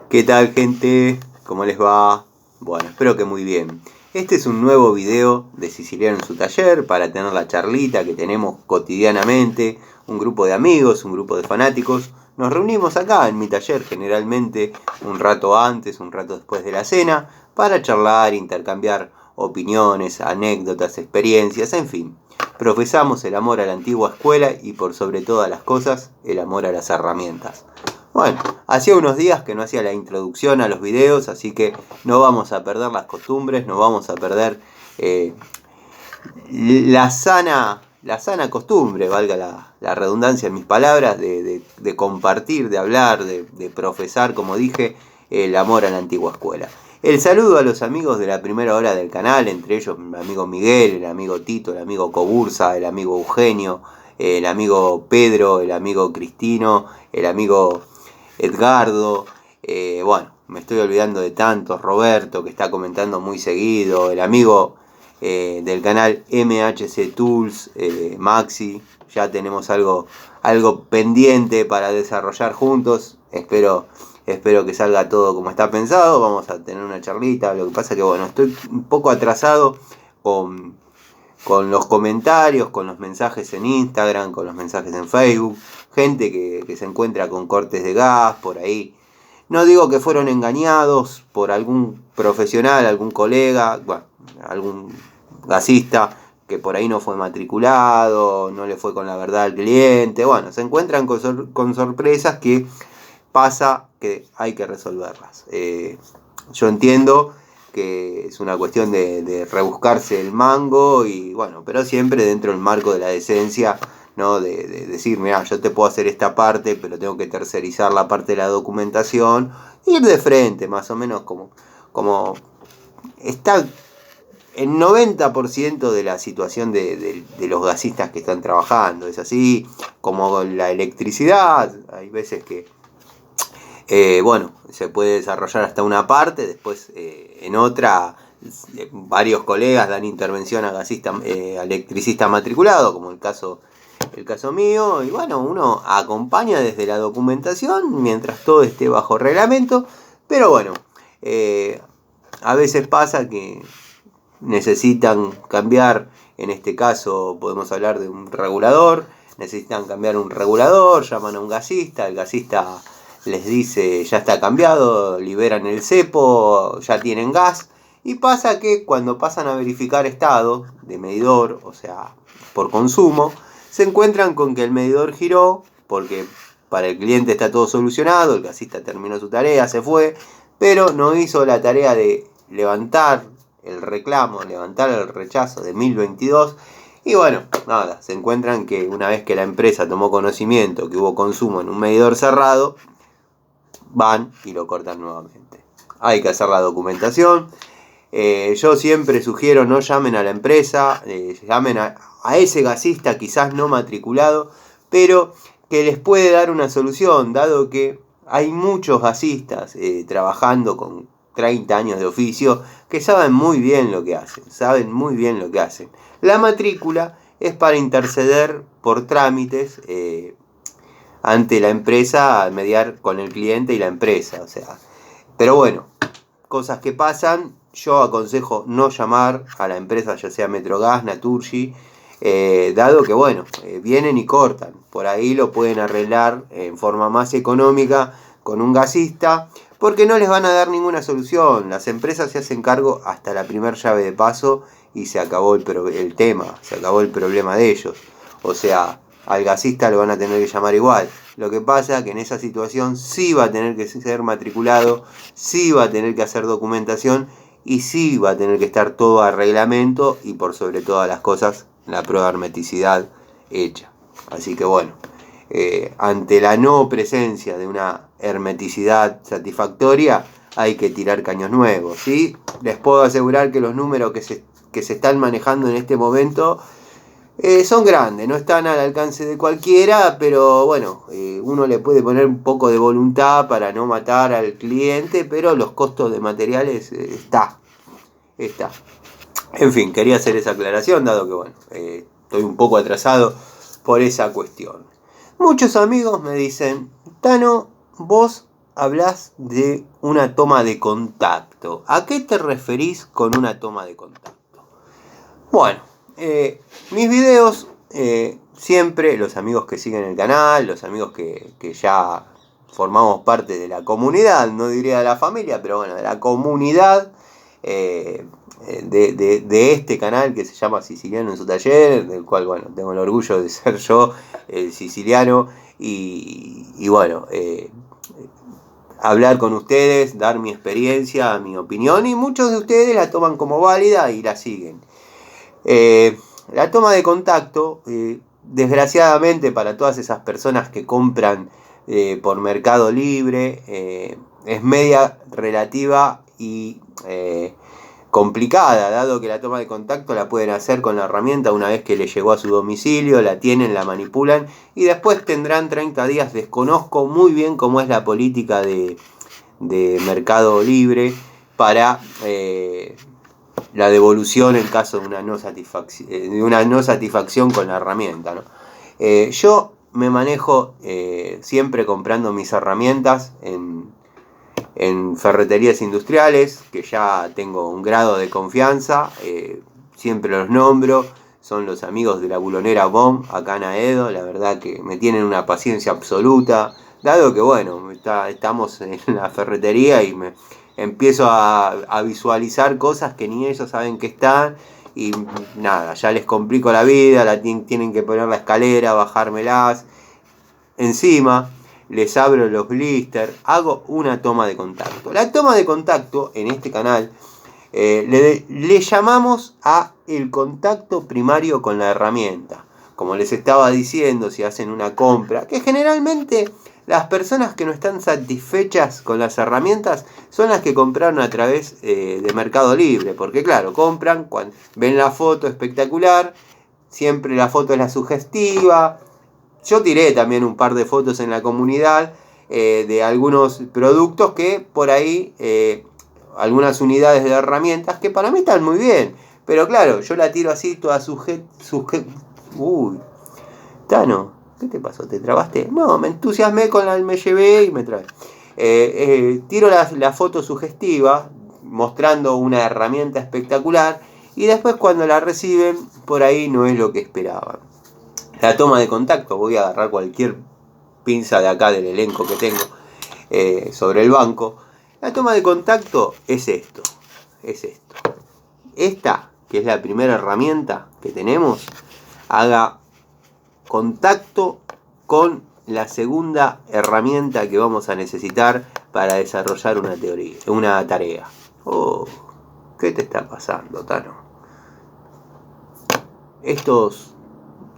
¿Qué tal, gente? ¿Cómo les va? Bueno, espero que muy bien. Este es un nuevo video de Siciliano en su taller para tener la charlita que tenemos cotidianamente. Un grupo de amigos, un grupo de fanáticos. Nos reunimos acá en mi taller generalmente un rato antes, un rato después de la cena, para charlar, intercambiar opiniones, anécdotas, experiencias, en fin. Profesamos el amor a la antigua escuela y por sobre todas las cosas, el amor a las herramientas. Bueno, hacía unos días que no hacía la introducción a los videos, así que no vamos a perder las costumbres, no vamos a perder la sana costumbre, valga la redundancia en mis palabras, de compartir, de hablar, de profesar, como dije, el amor a la antigua escuela. El saludo a los amigos de la primera hora del canal, entre ellos mi amigo Miguel, el amigo Tito, el amigo Cobursa, el amigo Eugenio, el amigo Pedro, el amigo Cristino, el amigo Edgardo, bueno, me estoy olvidando de tantos, Roberto que está comentando muy seguido, el amigo del canal MHC Tools, Maxi, ya tenemos algo pendiente para desarrollar juntos, espero que salga todo como está pensado, vamos a tener una charlita, lo que pasa que bueno, estoy un poco atrasado con los comentarios, con los mensajes en Instagram, con los mensajes en Facebook, gente que se encuentra con cortes de gas por ahí. No digo que fueron engañados por algún profesional, algún colega, bueno, algún gasista que por ahí no fue matriculado, no le fue con la verdad al cliente. Bueno, se encuentran con sorpresas que pasa que hay que resolverlas. Yo entiendo que es una cuestión de rebuscarse el mango y bueno, pero siempre dentro del marco de la decencia, ¿no? De decir, mira, yo te puedo hacer esta parte, pero tengo que tercerizar la parte de la documentación, ir de frente, más o menos como está el 90% de la situación de los gasistas que están trabajando. Es así, como la electricidad, hay veces que bueno, se puede desarrollar hasta una parte, después en otra varios colegas dan intervención a gasista, a electricista matriculado, como el caso mío, y bueno, uno acompaña desde la documentación mientras todo esté bajo reglamento, pero bueno, a veces pasa que necesitan cambiar, en este caso podemos hablar de un regulador, necesitan cambiar un regulador, llaman a un gasista, el gasista les dice ya está cambiado, liberan el cepo, ya tienen gas, y pasa que cuando pasan a verificar estado de medidor, o sea, por consumo, se encuentran con que el medidor giró, porque para el cliente está todo solucionado, el gasista terminó su tarea, se fue, pero no hizo la tarea de levantar el reclamo, levantar el rechazo de 1022, y bueno, nada, se encuentran que una vez que la empresa tomó conocimiento que hubo consumo en un medidor cerrado, van y lo cortan nuevamente. Hay que hacer la documentación. Yo siempre sugiero no llamen a la empresa, llamen a ese gasista quizás no matriculado, pero que les puede dar una solución, dado que hay muchos gasistas trabajando con 30 años de oficio que saben muy bien lo que hacen, La matrícula es para interceder por trámites ante la empresa, mediar con el cliente y la empresa, o sea. Pero bueno, cosas que pasan, yo aconsejo no llamar a la empresa, ya sea Metrogas, Naturgy, dado que bueno, vienen y cortan, por ahí lo pueden arreglar en forma más económica con un gasista, porque no les van a dar ninguna solución, las empresas se hacen cargo hasta la primer llave de paso y se acabó el tema, se acabó el problema de ellos, o sea, al gasista lo van a tener que llamar igual. Lo que pasa es que en esa situación sí va a tener que ser matriculado, sí va a tener que hacer documentación y sí va a tener que estar todo a reglamento y por sobre todas las cosas la prueba de hermeticidad hecha. Así que bueno, ante la no presencia de una hermeticidad satisfactoria hay que tirar caños nuevos, ¿sí? Les puedo asegurar que los números que se están manejando en este momento son grandes, no están al alcance de cualquiera, pero bueno, uno le puede poner un poco de voluntad para no matar al cliente, pero los costos de materiales está. En fin, quería hacer esa aclaración, dado que bueno, estoy un poco atrasado por esa cuestión. Muchos amigos me dicen, Tano, vos hablas de una toma de contacto. ¿A qué te referís con una toma de contacto? Bueno, mis videos, siempre los amigos que siguen el canal, los amigos que ya formamos parte de la comunidad, no diría de la familia, pero bueno, de la comunidad de este canal que se llama Siciliano en su taller, del cual, bueno, tengo el orgullo de ser yo el siciliano y bueno, hablar con ustedes, dar mi experiencia, mi opinión, y muchos de ustedes la toman como válida y la siguen. La toma de contacto, desgraciadamente para todas esas personas que compran por Mercado Libre, es media relativa y complicada, dado que la toma de contacto la pueden hacer con la herramienta una vez que le llegó a su domicilio, la tienen, la manipulan y después tendrán 30 días. Desconozco muy bien cómo es la política de Mercado Libre para la devolución en caso de una no satisfacción con la herramienta, ¿no? Yo me manejo siempre comprando mis herramientas en ferreterías industriales, que ya tengo un grado de confianza, siempre los nombro, son los amigos de la bulonera BOM acá en Aedo, la verdad que me tienen una paciencia absoluta, dado que bueno, estamos en la ferretería y me empiezo a visualizar cosas que ni ellos saben que están, y nada, ya les complico la vida, tienen que poner la escalera, bajármelas, encima les abro los blisters, hago una toma de contacto. La toma de contacto en este canal le llamamos a el contacto primario con la herramienta. Como les estaba diciendo, si hacen una compra, que generalmente las personas que no están satisfechas con las herramientas son las que compraron a través de Mercado Libre, porque claro, compran, cuando ven la foto espectacular, siempre la foto es la sugestiva. Yo tiré también un par de fotos en la comunidad de algunos productos que por ahí, algunas unidades de herramientas que para mí están muy bien. Pero claro, yo la tiro así toda Uy, Tano, ¿qué te pasó? ¿Te trabaste? No, me entusiasmé me llevé y me trae. Tiro la foto sugestiva mostrando una herramienta espectacular y después cuando la reciben por ahí no es lo que esperaban. La toma de contacto, voy a agarrar cualquier pinza de acá del elenco que tengo sobre el banco. La toma de contacto es esto. Esta, que es la primera herramienta que tenemos, haga contacto con la segunda herramienta que vamos a necesitar para desarrollar una tarea. Oh, ¿qué te está pasando, Tano? Estos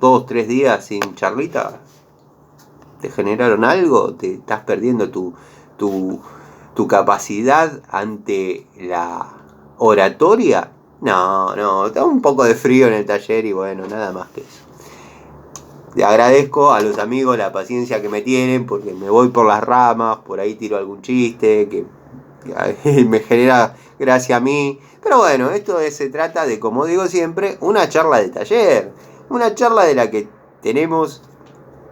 2-3 días sin charlita te generaron algo, te estás perdiendo tu capacidad ante la oratoria. No, está un poco de frío en el taller y bueno, nada más que eso. Le agradezco a los amigos la paciencia que me tienen, porque me voy por las ramas, por ahí tiro algún chiste que me genera gracia a mí. Pero bueno, se trata de, como digo siempre, una charla de taller. Una charla de la que tenemos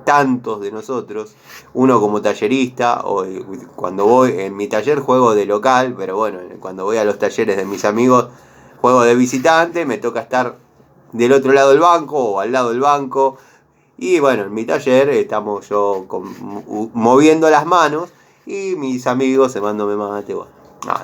tantos de nosotros. Uno como tallerista, o cuando voy en mi taller juego de local, pero bueno, cuando voy a los talleres de mis amigos juego de visitante, me toca estar del otro lado del banco o al lado del banco. Y bueno, en mi taller estamos moviendo las manos y mis amigos cemándome mate, bueno,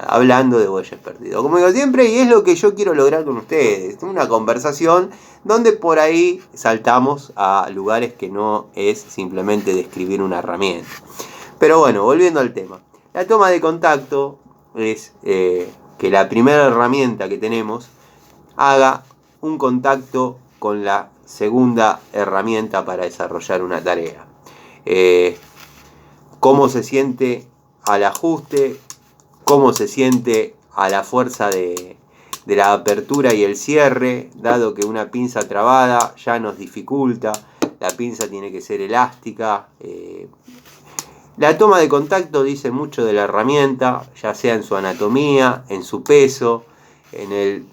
hablando de bueyes perdidos, como digo siempre, y es lo que yo quiero lograr con ustedes, una conversación donde por ahí saltamos a lugares que no es simplemente describir una herramienta. Pero bueno, volviendo al tema, la toma de contacto es que la primera herramienta que tenemos haga un contacto con la segunda herramienta para desarrollar una tarea. Cómo se siente al ajuste, cómo se siente a la fuerza de la apertura y el cierre, dado que una pinza trabada ya nos dificulta, la pinza tiene que ser elástica. La toma de contacto dice mucho de la herramienta, ya sea en su anatomía, en su peso, en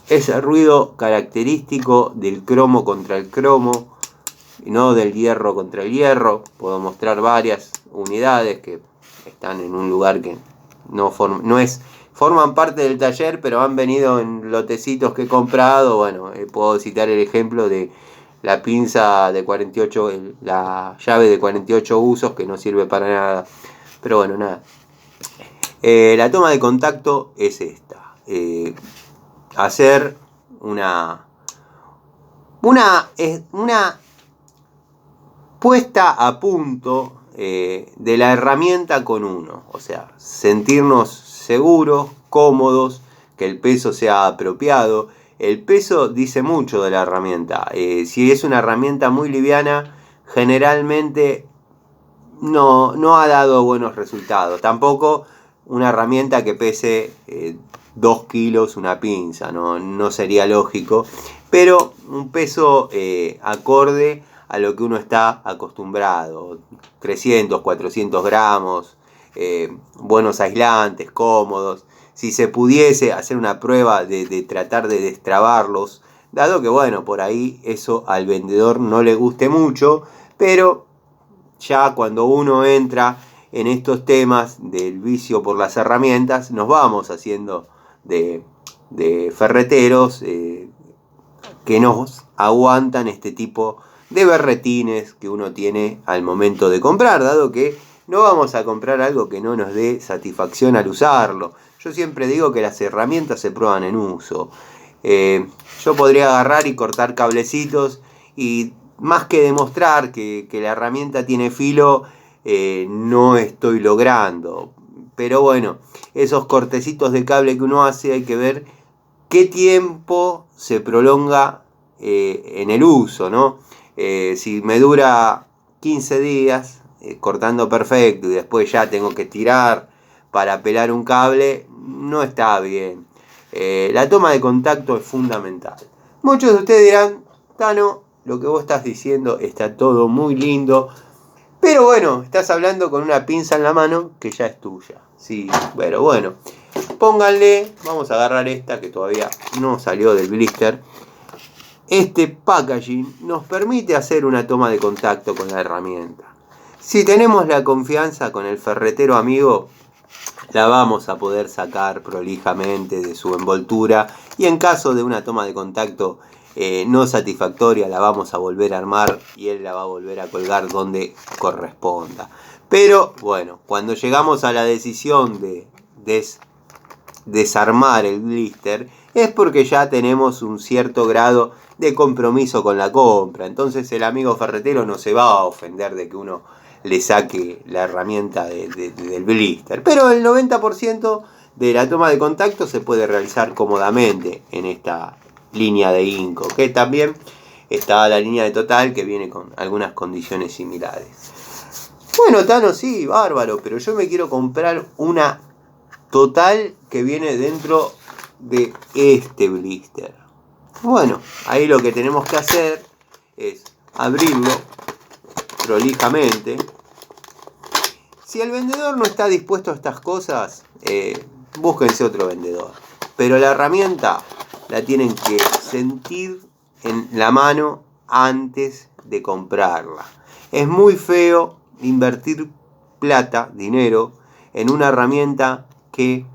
ese ruido característico del cromo contra el cromo, no del hierro contra el hierro. Puedo mostrar varias unidades que están en un lugar que forman parte del taller, pero han venido en lotecitos que he comprado. Bueno, puedo citar el ejemplo de la pinza de 48, la llave de 48 usos, que no sirve para nada. Pero bueno, nada. La toma de contacto es esta. Hacer una puesta a punto de la herramienta con uno. O sea, sentirnos seguros, cómodos, que el peso sea apropiado. El peso dice mucho de la herramienta. Si es una herramienta muy liviana, generalmente no ha dado buenos resultados. Tampoco una herramienta que pese 2 kilos una pinza, no sería lógico. Pero un peso acorde a lo que uno está acostumbrado. 300, 400 gramos, buenos aislantes, cómodos. Si se pudiese hacer una prueba de tratar de destrabarlos, dado que bueno, por ahí eso al vendedor no le guste mucho, pero ya cuando uno entra en estos temas del vicio por las herramientas, nos vamos haciendo de ferreteros que nos aguantan este tipo de berretines que uno tiene al momento de comprar, dado que no vamos a comprar algo que no nos dé satisfacción al usarlo. Yo siempre digo que las herramientas se prueban en uso. Yo podría agarrar y cortar cablecitos y más que demostrar que la herramienta tiene filo, no estoy logrando. Pero bueno, esos cortecitos de cable que uno hace, hay que ver qué tiempo se prolonga en el uso, ¿no? Si me dura 15 días cortando perfecto y después ya tengo que tirar para pelar un cable, no está bien. La toma de contacto es fundamental. Muchos de ustedes dirán, Tano, lo que vos estás diciendo está todo muy lindo, pero bueno, estás hablando con una pinza en la mano que ya es tuya. Sí, pero bueno, pónganle, vamos a agarrar esta que todavía no salió del blister. Este packaging nos permite hacer una toma de contacto con la herramienta. Si tenemos la confianza con el ferretero amigo, la vamos a poder sacar prolijamente de su envoltura y en caso de una toma de contacto no satisfactoria, la vamos a volver a armar y él la va a volver a colgar donde corresponda. Pero bueno, cuando llegamos a la decisión de desarmar el blister, es porque ya tenemos un cierto grado de compromiso con la compra. Entonces el amigo ferretero no se va a ofender de que uno le saque la herramienta del blister. Pero el 90% de la toma de contacto se puede realizar cómodamente en esta línea de Inco, que también está la línea de Total, que viene con algunas condiciones similares. Bueno, Tano, sí, bárbaro, pero yo me quiero comprar una Total que viene dentro de este blister. Bueno, ahí lo que tenemos que hacer es abrirlo prolijamente. Si el vendedor no está dispuesto a estas cosas, búsquense otro vendedor. Pero la herramienta la tienen que sentir en la mano antes de comprarla. Es muy feo invertir plata, dinero, en una herramienta que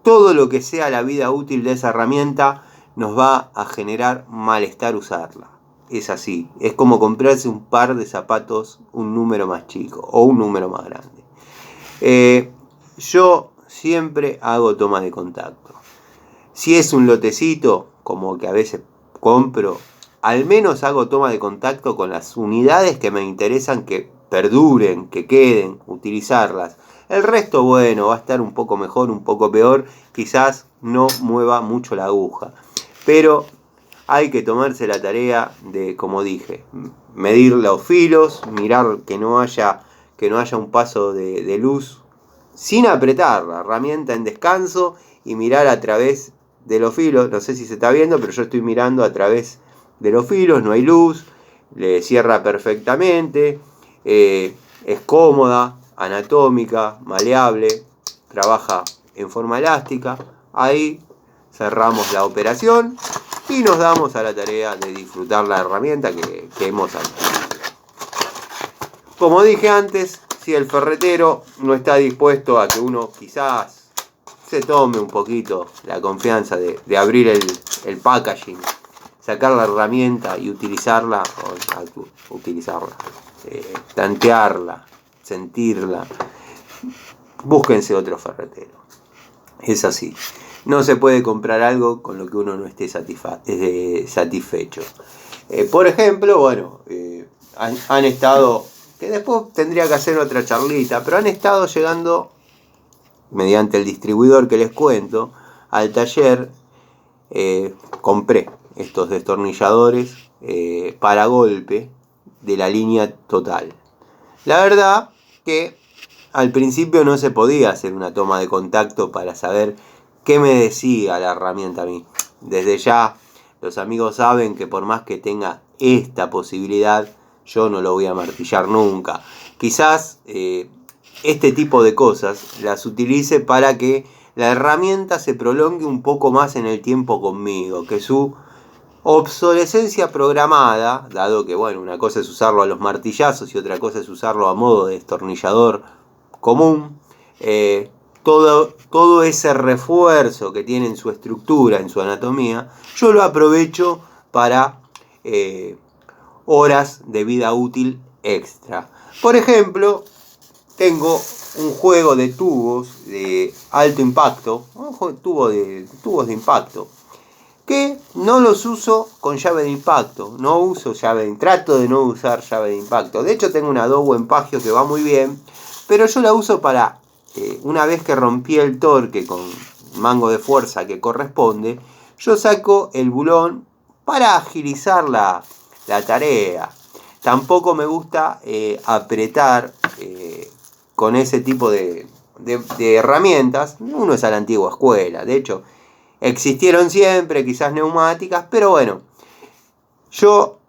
todo lo que sea la vida útil de esa herramienta nos va a generar malestar usarla. Es así, es como comprarse un par de zapatos un número más chico o un número más grande. Yo siempre hago toma de contacto. Si es un lotecito, como que a veces compro, al menos hago toma de contacto con las unidades que me interesan que perduren, que queden, utilizarlas. El resto, bueno, va a estar un poco mejor, un poco peor, quizás no mueva mucho la aguja. Pero hay que tomarse la tarea de, como dije, medir los filos, mirar que no haya un paso de luz sin apretar la herramienta en descanso y mirar a través de los filos. No sé si se está viendo, pero yo estoy mirando a través de los filos, no hay luz, le cierra perfectamente, es cómoda, anatómica, maleable, trabaja en forma elástica. Ahí cerramos la operación y nos damos a la tarea de disfrutar la herramienta que hemos adquirido. Como dije antes, si el ferretero no está dispuesto a que uno quizás se tome un poquito la confianza de abrir el packaging, sacar la herramienta y utilizarla, tantearla, sentirla, búsquense otro ferretero. Es así. No se puede comprar algo con lo que uno no esté satisfecho. Por ejemplo, bueno, han estado, que después tendría que hacer otra charlita, pero han estado llegando, mediante el distribuidor que les cuento, al taller. Compré estos destornilladores para golpe de la línea Total. La verdad que al principio no se podía hacer una toma de contacto para saber qué me decía la herramienta a mí. Desde ya los amigos saben que por más que tenga esta posibilidad, yo no lo voy a martillar nunca. Quizás este tipo de cosas las utilice para que la herramienta se prolongue un poco más en el tiempo conmigo, que su obsolescencia programada, dado que bueno, una cosa es usarlo a los martillazos y otra cosa es usarlo a modo de destornillador común, todo ese refuerzo que tiene en su estructura, en su anatomía, yo lo aprovecho para horas de vida útil extra. Por ejemplo, tengo un juego de tubos de alto impacto, tubos de impacto, que no los uso con llave de impacto, trato de no usar llave de impacto. De hecho tengo una Dow en Pagio que va muy bien, pero yo la uso para, una vez que rompí el torque con mango de fuerza que corresponde, yo saco el bulón para agilizar la tarea. Tampoco me gusta apretar con ese tipo de herramientas. Uno es a la antigua escuela. De hecho, existieron siempre, quizás neumáticas, pero bueno, yo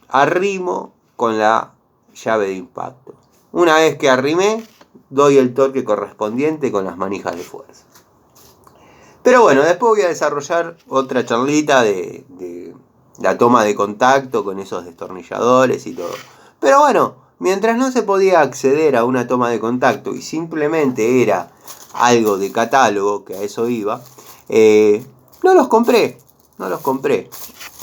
arrimo con la llave de impacto. Una vez que arrimé, doy el torque correspondiente con las manijas de fuerza. Pero bueno, después voy a desarrollar otra charlita de la toma de contacto con esos destornilladores y todo. Pero bueno, mientras no se podía acceder a una toma de contacto y simplemente era algo de catálogo, que a eso iba, no los compré.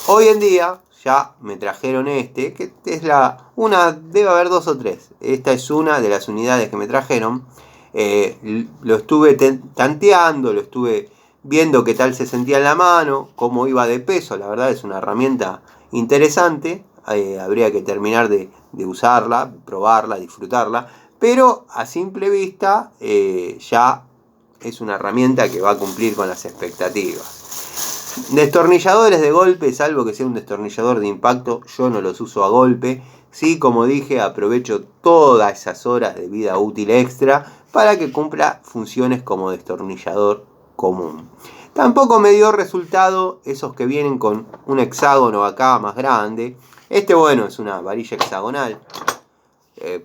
Hoy en día ya me trajeron que es debe haber 2 o 3. Esta es una de las unidades que me trajeron. Lo estuve tanteando, lo estuve viendo qué tal se sentía en la mano, cómo iba de peso. La verdad es una herramienta interesante. Habría que terminar de usarla, probarla, disfrutarla. Pero a simple vista ya es una herramienta que va a cumplir con las expectativas. Destornilladores de golpe, salvo que sea un destornillador de impacto, yo no los uso a golpe. Sí, como dije, aprovecho todas esas horas de vida útil extra para que cumpla funciones como destornillador común. Tampoco me dio resultado esos que vienen con un hexágono acá más grande. Bueno, es una varilla hexagonal.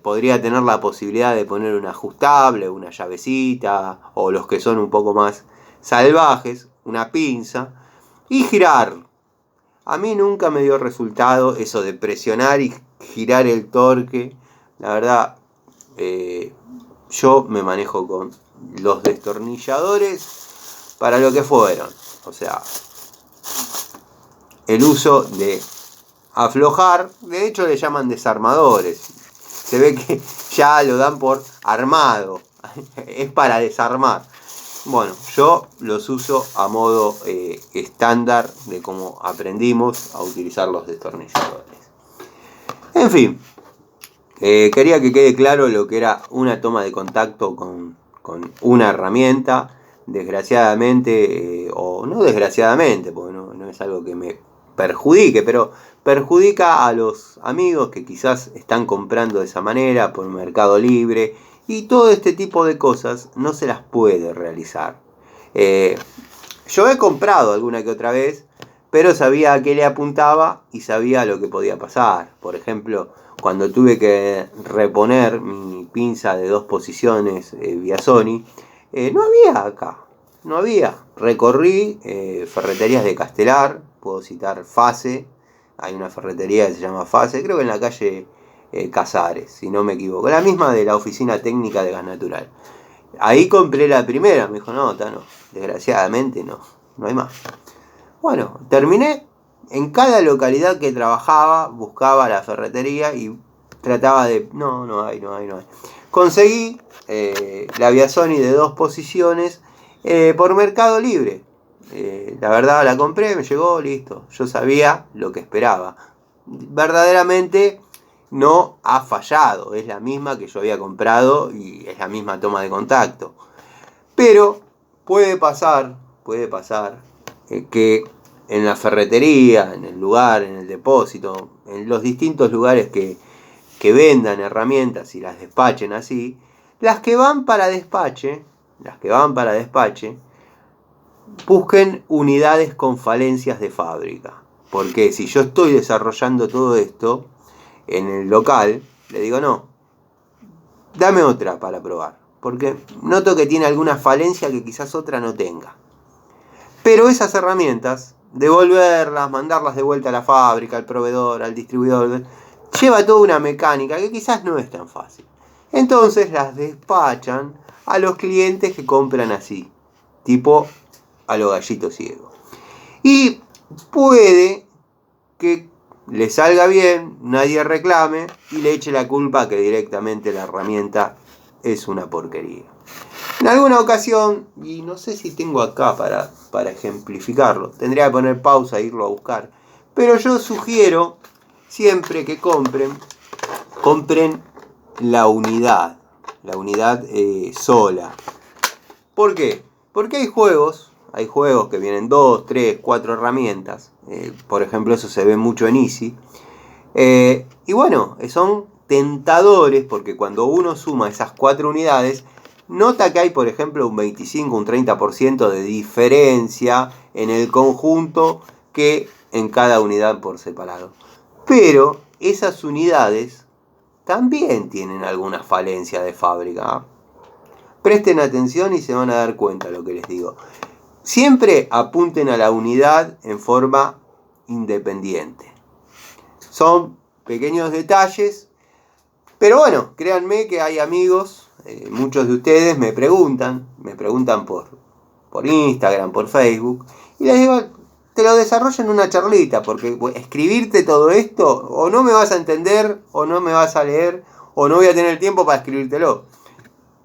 Podría tener la posibilidad de poner un ajustable, una llavecita, o los que son un poco más salvajes, una pinza, y girar. A mí nunca me dio resultado eso de presionar y girar el torque. La verdad, yo me manejo con los destornilladores para lo que fueron. O sea, el uso de aflojar, de hecho le llaman desarmadores. Se ve que ya lo dan por armado. Es para desarmar. Bueno, yo los uso a modo estándar de cómo aprendimos a utilizar los destornilladores. En fin, quería que quede claro lo que era una toma de contacto con una herramienta. Desgraciadamente, o no desgraciadamente, porque no es algo que me perjudique, pero perjudica a los amigos que quizás están comprando de esa manera por Mercado Libre, y todo este tipo de cosas no se las puede realizar. Yo he comprado alguna que otra vez, pero sabía a qué le apuntaba y sabía lo que podía pasar. Por ejemplo, cuando tuve que reponer mi pinza de 2 posiciones vía Sony, no había acá. No había. Recorrí ferreterías de Castelar, puedo citar Fase. Hay una ferretería que se llama Fase, creo que en la calle Casares, si no me equivoco. La misma de la Oficina Técnica de Gas Natural. Ahí compré la primera. Me dijo, no, desgraciadamente no hay más. Bueno, terminé. En cada localidad que trabajaba, buscaba la ferretería y trataba de... No hay. Conseguí la Viasoni de 2 posiciones por Mercado Libre. La verdad la compré, me llegó, listo. Yo sabía lo que esperaba. Verdaderamente no ha fallado. Es la misma que yo había comprado y es la misma toma de contacto. Pero puede pasar que en la ferretería, en el lugar, en el depósito, en los distintos lugares que vendan herramientas y las despachen así, las que van para despache, busquen unidades con falencias de fábrica. Porque si yo estoy desarrollando todo esto en el local, le digo, no, dame otra para probar. Porque noto que tiene alguna falencia que quizás otra no tenga. Pero esas herramientas, devolverlas, mandarlas de vuelta a la fábrica, al proveedor, al distribuidor, lleva toda una mecánica que quizás no es tan fácil. Entonces las despachan a los clientes que compran así, tipo a los gallitos ciegos. Y puede que le salga bien, nadie reclame y le eche la culpa que directamente la herramienta es una porquería. En alguna ocasión, y no sé si tengo acá para ejemplificarlo, tendría que poner pausa e irlo a buscar, pero yo sugiero siempre que compren la unidad sola. ¿Por qué? Porque hay juegos que vienen 2, 3, 4 herramientas. Por ejemplo, eso se ve mucho en Easy. Y bueno, son tentadores porque cuando uno suma esas 4 unidades, nota que hay, por ejemplo, un 25, un 30% de diferencia en el conjunto que en cada unidad por separado. Pero esas unidades también tienen alguna falencia de fábrica. Presten atención y se van a dar cuenta de lo que les digo. Siempre apunten a la unidad en forma independiente. Son pequeños detalles, pero bueno, créanme que hay amigos, muchos de ustedes me preguntan por Instagram, por Facebook, y les digo, te lo desarrollo en una charlita, porque escribirte todo esto, o no me vas a entender, o no me vas a leer, o no voy a tener tiempo para escribírtelo.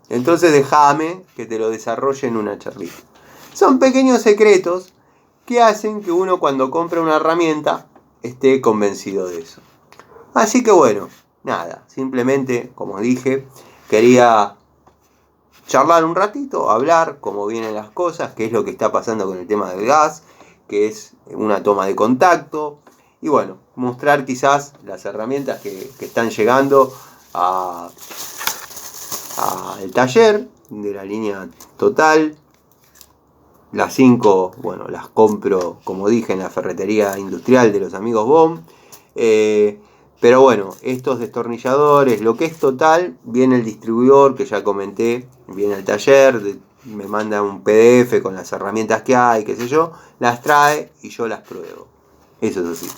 Entonces déjame que te lo desarrolle en una charlita. Son pequeños secretos que hacen que uno cuando compra una herramienta esté convencido de eso. Así que bueno, nada, simplemente, como dije, quería charlar un ratito, hablar cómo vienen las cosas, qué es lo que está pasando con el tema del gas, que es una toma de contacto, y bueno, mostrar quizás las herramientas que están llegando al taller de la línea Total. Las 5, bueno, las compro, como dije, en la ferretería industrial de los amigos BOM. Pero bueno, estos destornilladores, lo que es Total, viene el distribuidor, que ya comenté, viene al taller, me manda un PDF con las herramientas que hay, qué sé yo, las trae y yo las pruebo. Eso es así.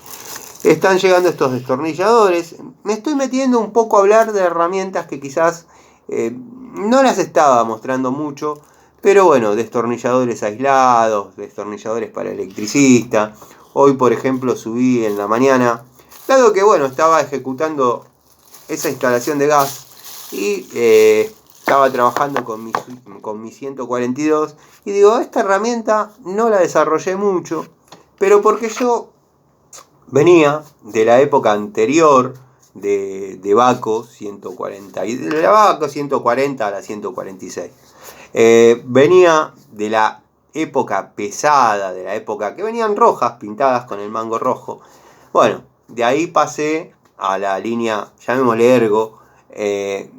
Están llegando estos destornilladores. Me estoy metiendo un poco a hablar de herramientas que quizás no las estaba mostrando mucho. Pero bueno, destornilladores aislados, destornilladores para electricista. Hoy, por ejemplo, subí en la mañana, dado que bueno, estaba ejecutando esa instalación de gas y estaba trabajando con mi 142 y digo, esta herramienta no la desarrollé mucho, pero porque yo venía de la época anterior de Baco 140, de la Baco 140 a la 146. Venía de la época pesada, de la época que venían rojas, pintadas con el mango rojo. Bueno, de ahí pasé a la línea, llamémosle Ergo, que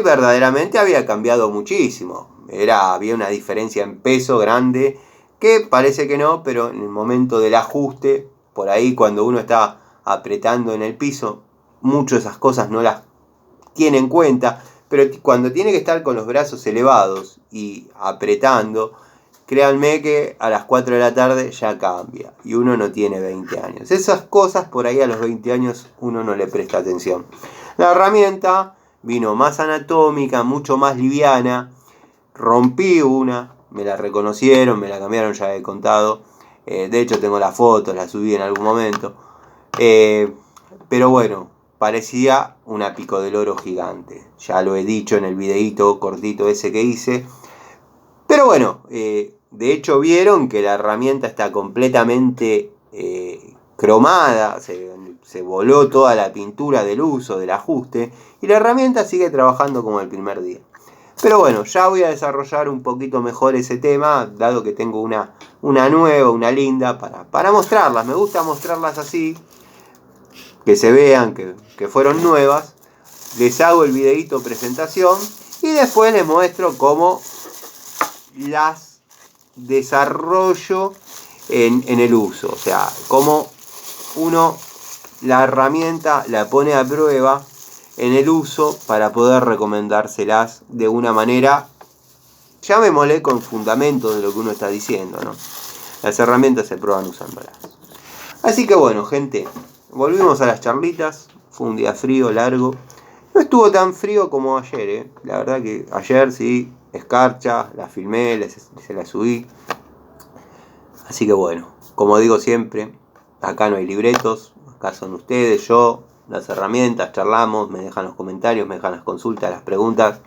verdaderamente había cambiado muchísimo. Había una diferencia en peso grande, que parece que no, pero en el momento del ajuste, por ahí cuando uno está apretando en el piso, mucho esas cosas no las tiene en cuenta. Pero cuando tiene que estar con los brazos elevados y apretando, créanme que a las 4 de la tarde ya cambia y uno no tiene 20 años. Esas cosas por ahí a los 20 años uno no le presta atención. La herramienta vino más anatómica, mucho más liviana. Rompí una, me la reconocieron, me la cambiaron, ya he contado. De hecho tengo la foto, la subí en algún momento. Pero bueno, parecía una pico del oro gigante. Ya lo he dicho en el videíto cortito ese que hice. Pero bueno, de hecho vieron que la herramienta está completamente cromada, se voló toda la pintura del uso, del ajuste, y la herramienta sigue trabajando como el primer día. Pero bueno, ya voy a desarrollar un poquito mejor ese tema, dado que tengo una nueva, una linda, para mostrarlas. Me gusta mostrarlas así, que se vean que fueron nuevas. Les hago el videíto presentación y después les muestro cómo las desarrollo en el uso. O sea, cómo uno la herramienta la pone a prueba en el uso para poder recomendárselas de una manera, llamémosle, con fundamento de lo que uno está diciendo, ¿no? Las herramientas se prueban usándolas. Así que bueno, gente, volvimos a las charlitas. Fue un día frío, largo. No estuvo tan frío como ayer, La verdad que ayer sí, escarcha, la filmé, se la subí. Así que bueno, como digo siempre, acá no hay libretos, acá son ustedes, yo, las herramientas, charlamos, me dejan los comentarios, me dejan las consultas, las preguntas,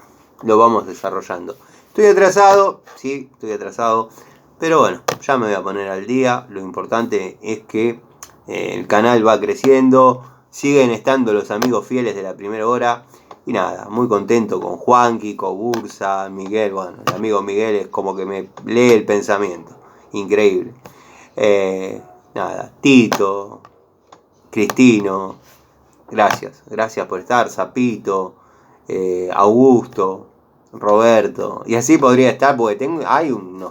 lo vamos desarrollando. Estoy atrasado, sí, estoy atrasado, pero bueno, ya me voy a poner al día. Lo importante es que el canal va creciendo, siguen estando los amigos fieles de la primera hora. Y nada, muy contento con Juanqui, con Bursa, Miguel. Bueno, el amigo Miguel es como que me lee el pensamiento. Increíble. Nada, Tito, Cristino, gracias por estar, Zapito, Augusto, Roberto. Y así podría estar, porque hay un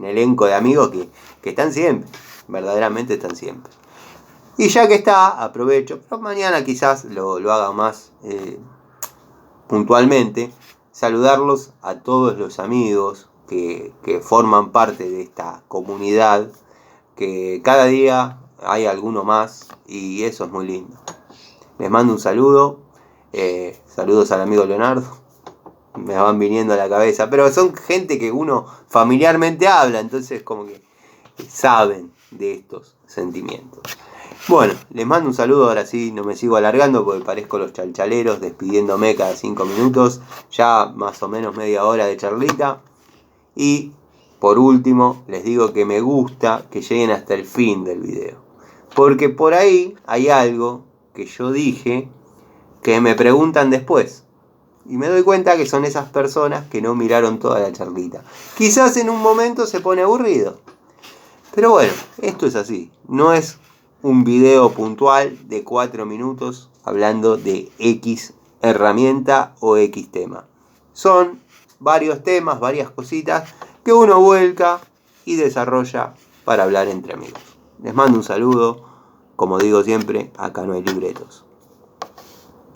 elenco de amigos que están siempre, verdaderamente están siempre. Y ya que está, aprovecho, pero mañana quizás lo haga más puntualmente, saludarlos a todos los amigos que forman parte de esta comunidad, que cada día hay alguno más y eso es muy lindo. Les mando un saludo, saludos al amigo Leonardo, me van viniendo a la cabeza, pero son gente que uno familiarmente habla, entonces como que saben de estos sentimientos. Bueno, les mando un saludo, ahora sí, no me sigo alargando porque parezco los chalchaleros despidiéndome cada 5 minutos, ya más o menos media hora de charlita. Y por último, les digo que me gusta que lleguen hasta el fin del video, porque por ahí hay algo que yo dije que me preguntan después. Y me doy cuenta que son esas personas que no miraron toda la charlita. Quizás en un momento se pone aburrido. Pero bueno, esto es así. No es un video puntual de 4 minutos hablando de X herramienta o X tema. Son varios temas, varias cositas que uno vuelca y desarrolla para hablar entre amigos. Les mando un saludo. Como digo siempre, acá no hay libretos.